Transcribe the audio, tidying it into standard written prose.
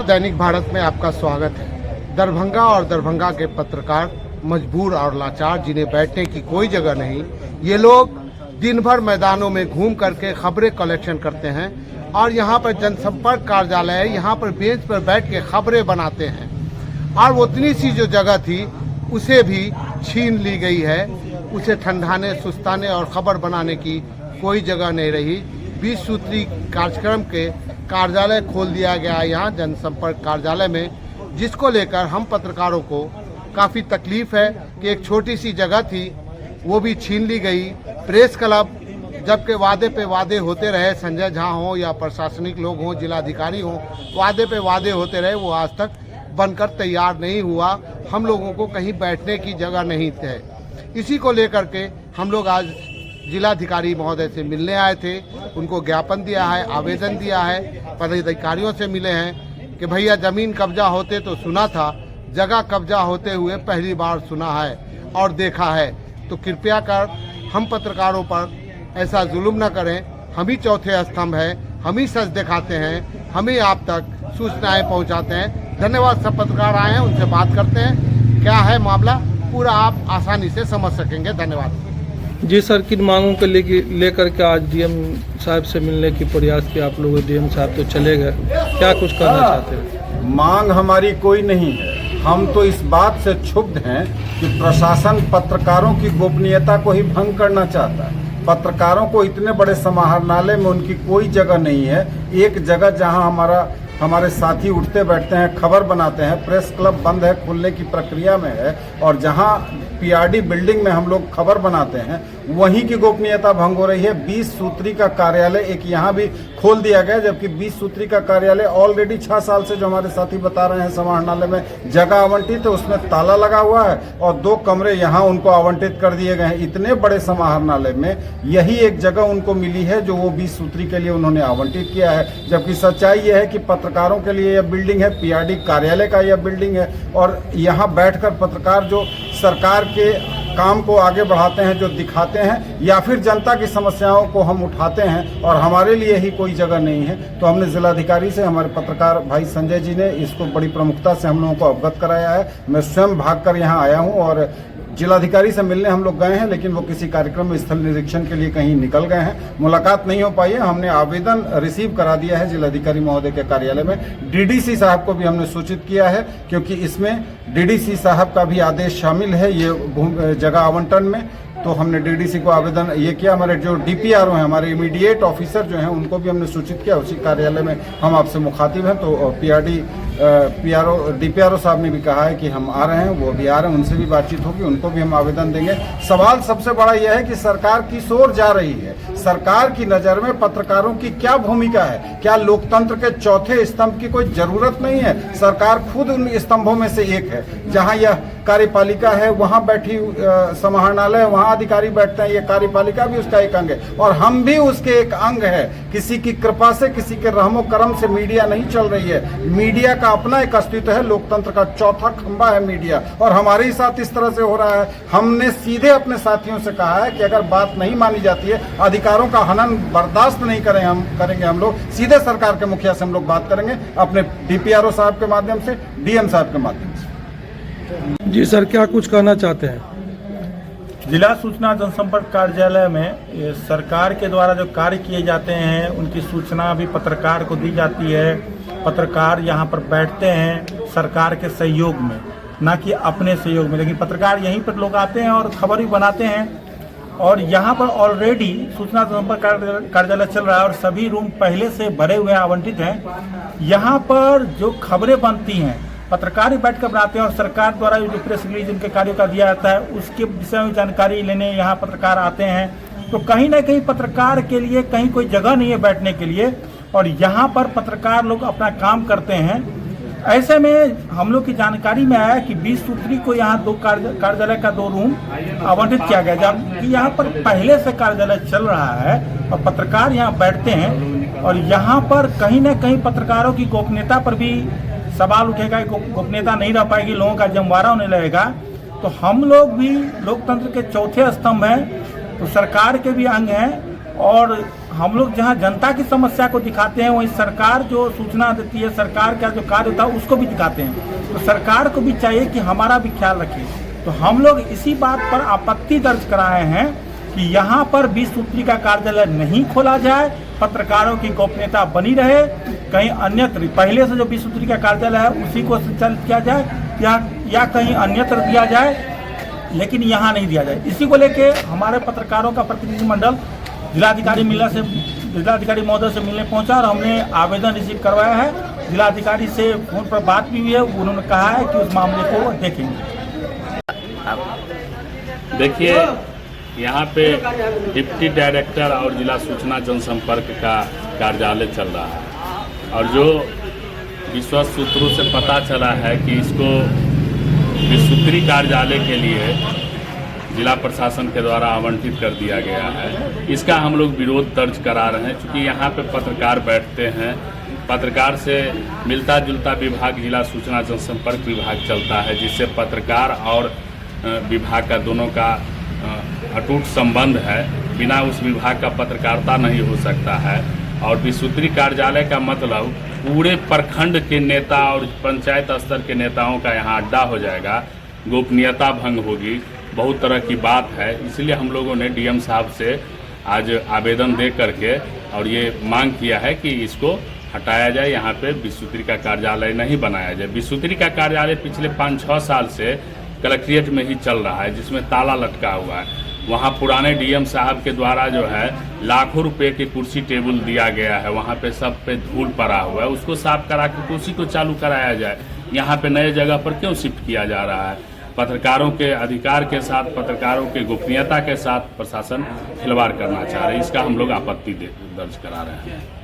दैनिक भारत में आपका स्वागत है। दरभंगा और दरभंगा के पत्रकार मजबूर और लाचार, जिन्हें बैठने की कोई जगह नहीं, ये लोग दिन भर मैदानों में घूम करके खबरें कलेक्शन करते हैं और यहाँ पर जनसंपर्क कार्यालय है, यहाँ पर बेंच पर बैठ के खबरें बनाते हैं। और उतनी सी जो जगह थी उसे भी छीन ली गई है, उसे ठंडाने, सुस्ताने और खबर बनाने की कोई जगह नहीं रही। 20 सूत्री कार्यक्रम के कार्यालय खोल दिया गया यहाँ जनसंपर्क कार्यालय में, जिसको लेकर हम पत्रकारों को काफ़ी तकलीफ है कि एक छोटी सी जगह थी वो भी छीन ली गई। प्रेस क्लब जबकि वादे पे वादे होते रहे, संजय झा हो या प्रशासनिक लोग हों, जिलाधिकारी हों, वादे पे वादे होते रहे, वो आज तक बनकर तैयार नहीं हुआ। हम लोगों को कहीं बैठने की जगह नहीं थे। इसी को लेकर के हम लोग आज जिलाधिकारी महोदय से मिलने आए थे, उनको ज्ञापन दिया है, आवेदन दिया है, पदाधिकारियों से मिले हैं कि भैया ज़मीन कब्जा होते तो सुना था, जगह कब्जा होते हुए पहली बार सुना है और देखा है। तो कृपया कर हम पत्रकारों पर ऐसा जुल्म न करें। हम ही चौथे स्तंभ हैं, हम ही सच दिखाते हैं, हम ही आप तक सूचनाएं पहुंचाते हैं। धन्यवाद। सब पत्रकार आए हैं, उनसे बात करते हैं, क्या है मामला पूरा आप आसानी से समझ सकेंगे। धन्यवाद जी सर, किन मांगों को लेकर के आज डीएम साहब से मिलने की प्रयास किया आप लोगों? डीएम साहब तो चले गए, क्या कुछ करना चाहते हैं? मांग हमारी कोई नहीं है। हम तो इस बात से क्षुब्ध हैं कि प्रशासन पत्रकारों की गोपनीयता को ही भंग करना चाहता है। पत्रकारों को इतने बड़े समाहरणालय में उनकी कोई जगह नहीं है। एक जगह जहां हमारे साथी उठते बैठते हैं, खबर बनाते हैं, प्रेस क्लब बंद है, खुलने की प्रक्रिया में है, और जहां पीआरडी बिल्डिंग में हम लोग खबर बनाते हैं वहीं की गोपनीयता भंग हो रही है। 20 सूत्री का कार्यालय एक यहाँ भी खोल दिया गया, जबकि 20 सूत्री का कार्यालय ऑलरेडी 6 साल से, जो हमारे साथी बता रहे हैं, समाहरणालय में जगह आवंटित है, उसमें ताला लगा हुआ है और 2 कमरे यहाँ उनको आवंटित कर दिए गए हैं। इतने बड़े समाहरणालय में यही एक जगह उनको मिली है जो वो 20 सूत्री के लिए उन्होंने आवंटित किया है, जबकि सच्चाई यह है कि पत्रकारों के लिए यह बिल्डिंग है, पीआरडी कार्यालय का यह बिल्डिंग है, और यहाँ बैठकर पत्रकार जो सरकार के काम को आगे बढ़ाते हैं, जो दिखाते हैं, या फिर जनता की समस्याओं को हम उठाते हैं, और हमारे लिए ही कोई जगह नहीं है। तो हमने जिलाधिकारी से, हमारे पत्रकार भाई संजय जी ने इसको बड़ी प्रमुखता से हम लोगों को अवगत कराया है। मैं स्वयं भागकर यहाँ आया हूँ और जिलाधिकारी से मिलने हम लोग गए हैं, लेकिन वो किसी कार्यक्रम में स्थल निरीक्षण के लिए कहीं निकल गए हैं, मुलाकात नहीं हो पाई है। हमने आवेदन रिसीव करा दिया है जिलाधिकारी महोदय के कार्यालय में। डीडीसी साहब को भी हमने सूचित किया है, क्योंकि इसमें डीडीसी साहब का भी आदेश शामिल है ये जगह आवंटन में। तो हमने डीडीसी को आवेदन ये किया। हमारे जो डीपीआरओ हैं, हमारे इमीडिएट ऑफिसर जो हैं, उनको भी हमने सूचित किया। उसी कार्यालय में हम आपसे मुखातिब हैं। तो डीपीआरओ साहब ने भी कहा है कि हम आ रहे हैं, वो भी आ रहे हैं, उनसे भी बातचीत होगी, उनको भी हम आवेदन देंगे। सवाल सबसे बड़ा यह है कि सरकार किस ओर जा रही है। सरकार की नज़र में पत्रकारों की क्या भूमिका है? क्या लोकतंत्र के चौथे स्तंभ की कोई जरूरत नहीं है? सरकार खुद उन स्तंभों में से एक है। जहां यह कार्यपालिका है वहां बैठी समाहरणालय, वहां अधिकारी बैठते हैं, ये कार्यपालिका भी उसका एक अंग है और हम भी उसके एक अंग है। किसी की कृपा से, किसी के रहमो करम से मीडिया नहीं चल रही है। मीडिया का अपना एक अस्तित्व है, लोकतंत्र का चौथा खंबा है मीडिया, और हमारे ही साथ इस तरह से हो रहा है। हमने सीधे अपने साथियों से कहा है कि अगर बात नहीं मानी जाती है, अधिकारों का हनन बर्दाश्त नहीं करेंगे हम लोग सीधे सरकार के मुखिया से हम लोग बात करेंगे, अपने डीपीआरओ साहब के माध्यम से, डीएम साहब के माध्यम से। जी सर, क्या कुछ कहना चाहते हैं? जिला सूचना जनसंपर्क कार्यालय में सरकार के द्वारा जो कार्य किए जाते हैं उनकी सूचना भी पत्रकार को दी जाती है। पत्रकार यहाँ पर बैठते हैं सरकार के सहयोग में, ना कि अपने सहयोग में, लेकिन पत्रकार यहीं पर लोग आते हैं और खबर भी बनाते हैं। और यहाँ पर ऑलरेडी सूचना जनसंपर्क कार्यालय चल रहा है और सभी रूम पहले से भरे हुए आवंटित हैं। यहाँ पर जो खबरें बनती हैं पत्रकार ही बैठकर बनाते हैं और सरकार द्वारा जो प्रेस रिलीज उनके कार्यों का दिया जाता है उसके विषय में जानकारी लेने यहाँ पत्रकार आते हैं। तो कहीं ना कहीं पत्रकार के लिए कहीं कोई जगह नहीं है बैठने के लिए, और यहाँ पर पत्रकार लोग अपना काम करते हैं। ऐसे में हम लोग की जानकारी में आया कि 20 सूत्री को यहाँ 2 कार्यालय का 2 रूम आवंटित किया गया, जबकि यहाँ पर पहले से कार्यालय चल रहा है और पत्रकार यहाँ बैठते हैं। और यहाँ पर कहीं ना कहीं पत्रकारों की गोपनीयता पर भी सवाल उठेगा, गोपनीयता नहीं रह पाएगी, लोगों का जमवारा होने लगेगा। तो हम लोग भी लोकतंत्र के चौथे स्तंभ हैं, तो सरकार के भी अंग हैं और हम लोग जहाँ जनता की समस्या को दिखाते हैं वहीं सरकार जो सूचना देती है, सरकार का जो कार्य होता है उसको भी दिखाते हैं। तो सरकार को भी चाहिए कि हमारा भी ख्याल रखे। तो हम लोग इसी बात पर आपत्ति दर्ज कराए हैं कि यहाँ पर 20 सूत्री का कार्यालय नहीं खोला जाए, पत्रकारों की गोपनीयता बनी रहे, कहीं अन्यत्र पहले से जो 20 सूत्री का कार्यालय है उसी को संचालित किया जाए या कहीं अन्यत्र दिया जाए, लेकिन यहाँ नहीं दिया जाए। इसी को लेके हमारे पत्रकारों का प्रतिनिधिमंडल जिलाधिकारी महोदय से मिलने पहुंचा और हमने आवेदन रिसीव करवाया है। जिलाधिकारी से फोन पर बात भी हुई है, उन्होंने कहा है कि उस मामले को वो देखेंगे। देखिए, यहाँ पे डिप्टी डायरेक्टर और जिला सूचना जनसंपर्क का कार्यालय चल रहा है और जो विश्वस्त सूत्रों से पता चला है कि इसको विसूत्री कार्यालय के लिए जिला प्रशासन के द्वारा आवंटित कर दिया गया है। इसका हम लोग विरोध दर्ज करा रहे हैं, क्योंकि यहाँ पे पत्रकार बैठते हैं, पत्रकार से मिलता जुलता विभाग जिला सूचना जनसंपर्क विभाग चलता है, जिससे पत्रकार और विभाग का दोनों का अटूट संबंध है। बिना उस विभाग का पत्रकारिता नहीं हो सकता है। और विसूत्री कार्यालय का मतलब पूरे प्रखंड के नेता और पंचायत स्तर के नेताओं का यहाँ अड्डा हो जाएगा, गोपनीयता भंग होगी, बहुत तरह की बात है। इसलिए हम लोगों ने डीएम साहब से आज आवेदन दे करके और ये मांग किया है कि इसको हटाया जाए, यहाँ पे विसूत्री का कार्यालय नहीं बनाया जाए। विसूत्री का कार्यालय पिछले 5-6 साल से कलेक्ट्रेट में ही चल रहा है, जिसमें ताला लटका हुआ है। वहाँ पुराने डीएम साहब के द्वारा जो है लाखों रुपए की कुर्सी टेबल दिया गया है, वहाँ पे सब पे धूल पड़ा हुआ है, उसको साफ करा के कुर्सी को चालू कराया जाए। यहाँ पे नए जगह पर क्यों शिफ्ट किया जा रहा है? पत्रकारों के अधिकार के साथ, पत्रकारों के गोपनीयता के साथ प्रशासन खिलवाड़ करना चाह रहे हैं। इसका हम लोग आपत्ति दर्ज करा रहे हैं।